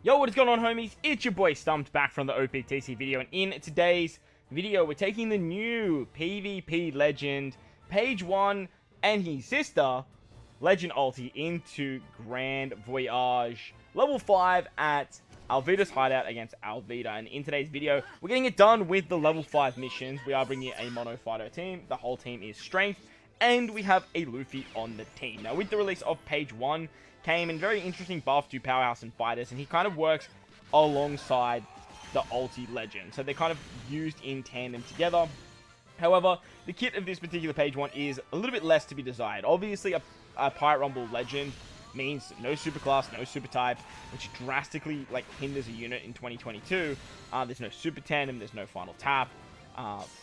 Yo, what is going on, homies? It's your boy Stumped back from the OPTC video, and in today's video, we're taking the new PvP legend, Page 1, and his sister, Legend Ulti, into Grand Voyage, level 5 at ALVIDA'S Hideout against ALVIDA. And in today's video, we're getting it done with the level 5 missions. We are bringing a mono fighter team. The whole team is strength, and we have a Luffy on the team. Now, with the release of Page 1, came in very interesting buff to Powerhouse and Fighters, and he kind of works alongside the Ulti Legend. So they're kind of used in tandem together. However, the kit of this particular Page 1 is a little bit less to be desired. Obviously, a Pirate Rumble Legend means no super class, no super type, which drastically hinders a unit in 2022. There's no super tandem, there's no final tap.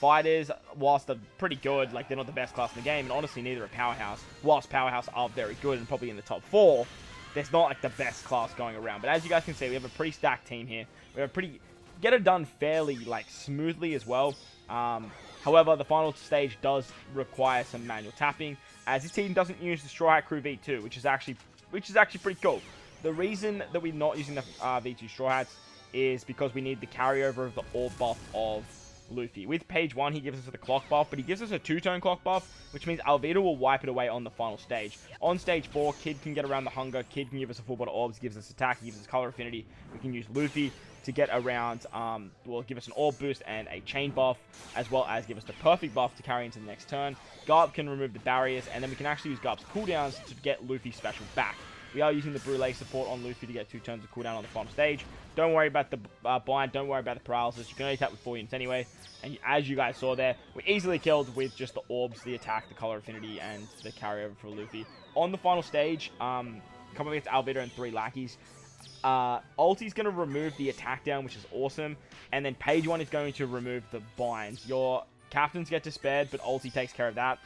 Fighters, whilst they're pretty good, they're not the best class in the game, and honestly neither are Powerhouse. Whilst Powerhouse are very good and probably in the top 4, there's not the best class going around. But as you guys can see, we have a pretty stacked team here. We have get it done fairly smoothly as well. However, the final stage does require some manual tapping, as this team doesn't use the Straw Hat Crew V2, which is actually pretty cool. The reason that we're not using the V2 Straw Hats is because we need the carryover of the orb buff of Luffy. With Page 1, he gives us the clock buff, but he gives us a 2-tone clock buff, which means ALVIDA will wipe it away on the final stage. On stage 4, Kid can get around the hunger, Kid can give us a full body orbs, gives us attack, gives us color affinity. We can use Luffy to get around, give us an orb boost and a chain buff, as well as give us the perfect buff to carry into the next turn. Garp can remove the barriers, and then we can actually use Garp's cooldowns to get Luffy special back. We are using the Brûlée support on Luffy to get 2 turns of cooldown on the final stage. Don't worry about the bind, don't worry about the paralysis. You can only attack with 4 units anyway. And as you guys saw there, we easily killed with just the orbs, the attack, the color affinity, and the carryover for Luffy. On the final stage, come up against ALVIDA and 3 lackeys. Ulti's going to remove the attack down, which is awesome. And then Page 1 is going to remove the binds. Your captains get spared, but Ulti takes care of that.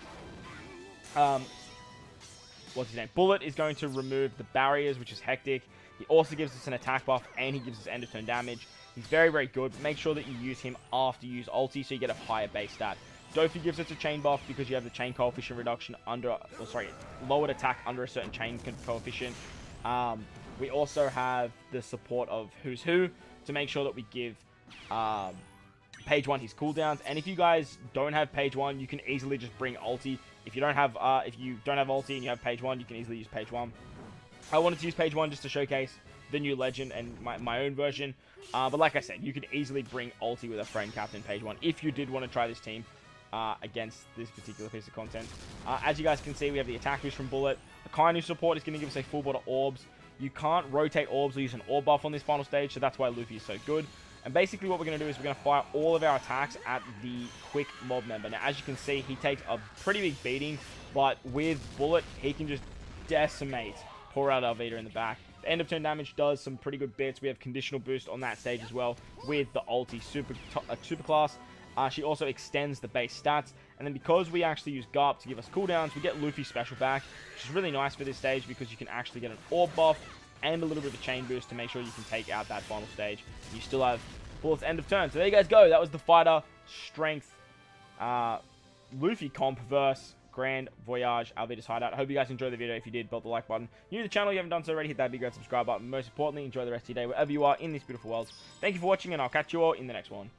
What's his name? Bullet is going to remove the barriers, which is hectic. He also gives us an attack buff, and he gives us end of turn damage. He's very, very good. Make sure that you use him after you use ulti, so you get a higher base stat. Dofi gives us a chain buff because you have the chain coefficient reduction lowered attack under a certain chain coefficient. We also have the support of Who's Who to make sure that we give Page 1 his cooldowns. And if you guys don't have Page 1, you can easily just bring ulti. If you don't have ulti and you have Page 1, you can easily use Page 1. I wanted to use Page 1 just to showcase the new legend and my own version. But like I said, you could easily bring ulti with a friend captain Page 1 if you did want to try this team against this particular piece of content. As you guys can see, we have the attack boost from Bullet. The Kainu support is going to give us a full body orbs. You can't rotate orbs or use an orb buff on this final stage, so that's why Luffy is so good. And basically what we're going to do is we're going to fire all of our attacks at the quick mob member. Now, as you can see, he takes a pretty big beating, but with Bullet, he can just decimate poor out ALVIDA in the back. The end of turn damage does some pretty good bits. We have conditional boost on that stage as well with the ulti super class. She also extends the base stats. And then because we actually use Garp to give us cooldowns, we get Luffy special back, which is really nice for this stage because you can actually get an orb buff and a little bit of a chain boost to make sure you can take out that final stage. You still have Bullet's end of turn. So there you guys go. That was the fighter strength Luffy comp versus Grand Voyage ALVIDA'S Hideout. I hope you guys enjoyed the video. If you did, belt the like button. New to the channel, you haven't done so already, hit that big red subscribe button. Most importantly, enjoy the rest of your day wherever you are in this beautiful world. Thank you for watching, and I'll catch you all in the next one.